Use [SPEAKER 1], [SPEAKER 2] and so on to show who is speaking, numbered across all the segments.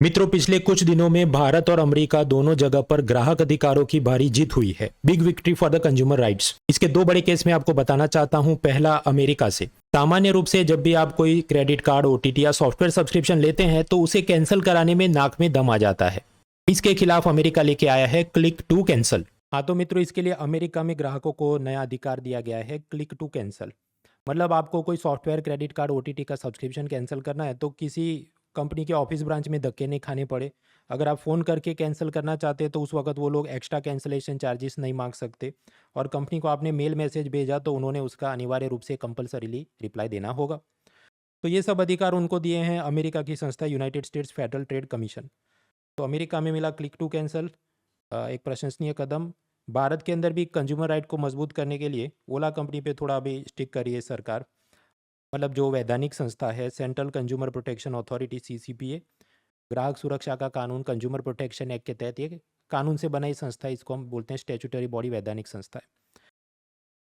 [SPEAKER 1] मित्रों, पिछले कुछ दिनों में भारत और अमेरिका दोनों जगह पर ग्राहक अधिकारों की भारी जीत हुई है। Big victory for the consumer rights. इसके दो बड़े केस में आपको बताना चाहता हूं। पहला अमेरिका से। सामान्य रूप से जब भी आप कोई क्रेडिट कार्ड, ओटीटी या सॉफ्टवेयर सब्सक्रिप्शन लेते हैं तो उसे कैंसिल कराने में नाक में दम आ जाता है। इसके खिलाफ अमेरिका लेके आया है क्लिक टू कैंसल। हाँ तो मित्रों, इसके लिए अमेरिका में ग्राहकों को नया अधिकार दिया गया है, क्लिक टू कैंसल। मतलब आपको कोई सॉफ्टवेयर, क्रेडिट कार्ड, ओटीटी का सब्सक्रिप्शन कैंसिल करना है तो किसी कंपनी के ऑफिस ब्रांच में धक्के नहीं खाने पड़े। अगर आप फ़ोन करके कैंसिल करना चाहते हैं तो उस वक्त वो लोग एक्स्ट्रा कैंसिलेशन चार्जेस नहीं मांग सकते, और कंपनी को आपने मेल मैसेज भेजा तो उन्होंने उसका अनिवार्य रूप से कंपलसरीली रिप्लाई देना होगा। तो ये सब अधिकार उनको दिए हैं अमेरिका की संस्था United states federal trade commission. तो अमेरिका में मिला क्लिक टू कैंसल, एक प्रशंसनीय कदम। भारत के अंदर भी कंज्यूमर राइट को मजबूत करने के लिए ओला कंपनी पे थोड़ा अभी स्टिक करी है सरकार। मतलब जो वैधानिक संस्था है, central consumer protection authority CCPA, ग्राहक सुरक्षा का कानून, कंज्यूमर प्रोटेक्शन एक्ट के तहत ये कानून से बनाई संस्था है। इसको हम बोलते हैं स्टैट्यूटरी बॉडी, वैधानिक संस्था है।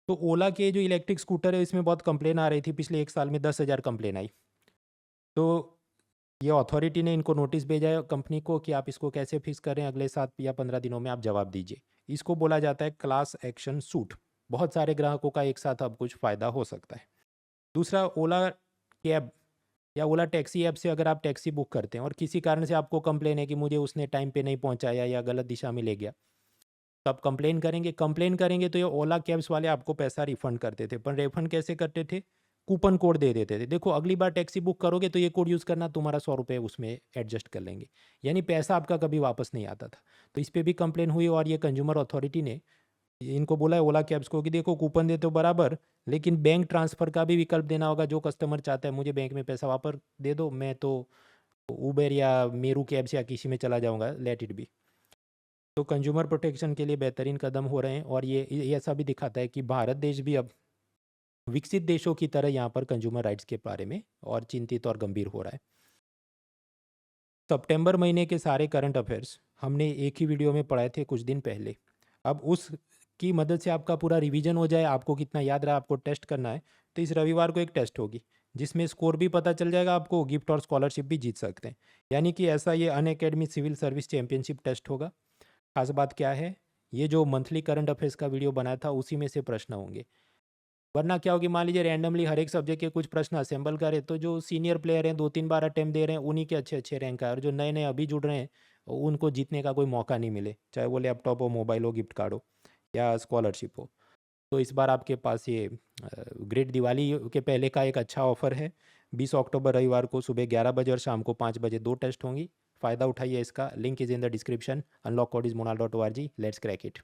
[SPEAKER 1] तो ओला के जो इलेक्ट्रिक स्कूटर है इसमें बहुत कंप्लेन आ रही थी। पिछले एक साल में 10,000 कंप्लेन आई। तो ये अथॉरिटी ने इनको नोटिस भेजा है कंपनी को कि आप इसको कैसे फिक्स करें, अगले 7 या 15 दिनों में आप जवाब दीजिए। इसको बोला जाता है क्लास एक्शन सूट। बहुत सारे ग्राहकों का एक साथ अब कुछ फ़ायदा हो सकता है। दूसरा, ओला कैब या ओला टैक्सी ऐप से अगर आप टैक्सी बुक करते हैं और किसी कारण से आपको कंप्लेन है कि मुझे उसने टाइम पे नहीं पहुंचाया या गलत दिशा में ले गया, तो आप कंप्लेन करेंगे तो ये ओला कैब्स वाले आपको पैसा रिफंड करते थे। पर रिफंड कैसे करते थे? कूपन कोड दे देते थे। देखो, अगली बार टैक्सी बुक करोगे तो ये कोड यूज़ करना, तुम्हारा 100 रुपये उसमें एडजस्ट कर लेंगे। यानी पैसा आपका कभी वापस नहीं आता था। तो इस पर भी कंप्लेन हुई और ये कंज्यूमर अथॉरिटी ने इनको बोला है ओला कैब्स को कि देखो, कूपन देते हो बराबर, लेकिन बैंक ट्रांसफ़र का भी विकल्प देना होगा। जो कस्टमर चाहता है मुझे बैंक में पैसा वापस दे दो, मैं तो उबेर या मेरू कैब्स या किसी में चला जाऊंगा, लेट इट बी। तो कंज्यूमर प्रोटेक्शन के लिए बेहतरीन कदम हो रहे हैं, और ये ऐसा भी दिखाता है कि भारत देश भी अब विकसित देशों की तरह यहाँ पर कंज्यूमर राइट्स के बारे में और चिंतित और गंभीर हो रहा है। सितंबर महीने के सारे करंट अफेयर्स हमने एक ही वीडियो में पढ़ाए थे कुछ दिन पहले। अब उसकी मदद से आपका पूरा रिवीजन हो जाए, आपको कितना याद रहा, आपको टेस्ट करना है तो इस रविवार को एक टेस्ट होगी जिसमें स्कोर भी पता चल जाएगा, आपको गिफ्ट और स्कॉलरशिप भी जीत सकते हैं। यानी कि ऐसा ये Unacademy civil service championship test होगा। खास बात क्या है, ये जो मंथली करंट अफेयर्स का वीडियो बनाया था उसी में से प्रश्न होंगे। वरना क्या होगी, मान लीजिए रैंडमली हर एक सब्जेक्ट के कुछ प्रश्न असेंबल करें तो जो सीनियर प्लेयर हैं, 2-3 बार अटेम्प्ट दे रहे हैं, उन्हीं के अच्छे अच्छे रैंक आए, और जो नए नए अभी जुड़ रहे हैं उनको जीतने का कोई मौका नहीं मिले, चाहे वो लैपटॉप हो, मोबाइल हो, गिफ्ट कार्ड हो या स्कॉलरशिप हो। तो इस बार आपके पास ये ग्रेट दिवाली के पहले का एक अच्छा ऑफर है। 20 अक्टूबर रविवार को सुबह 11 बजे और शाम को 5 बजे 2 टेस्ट होंगी। फ़ायदा उठाइए इसका। Link is in the description. Unlock code is मोनाल.org। Let's crack it.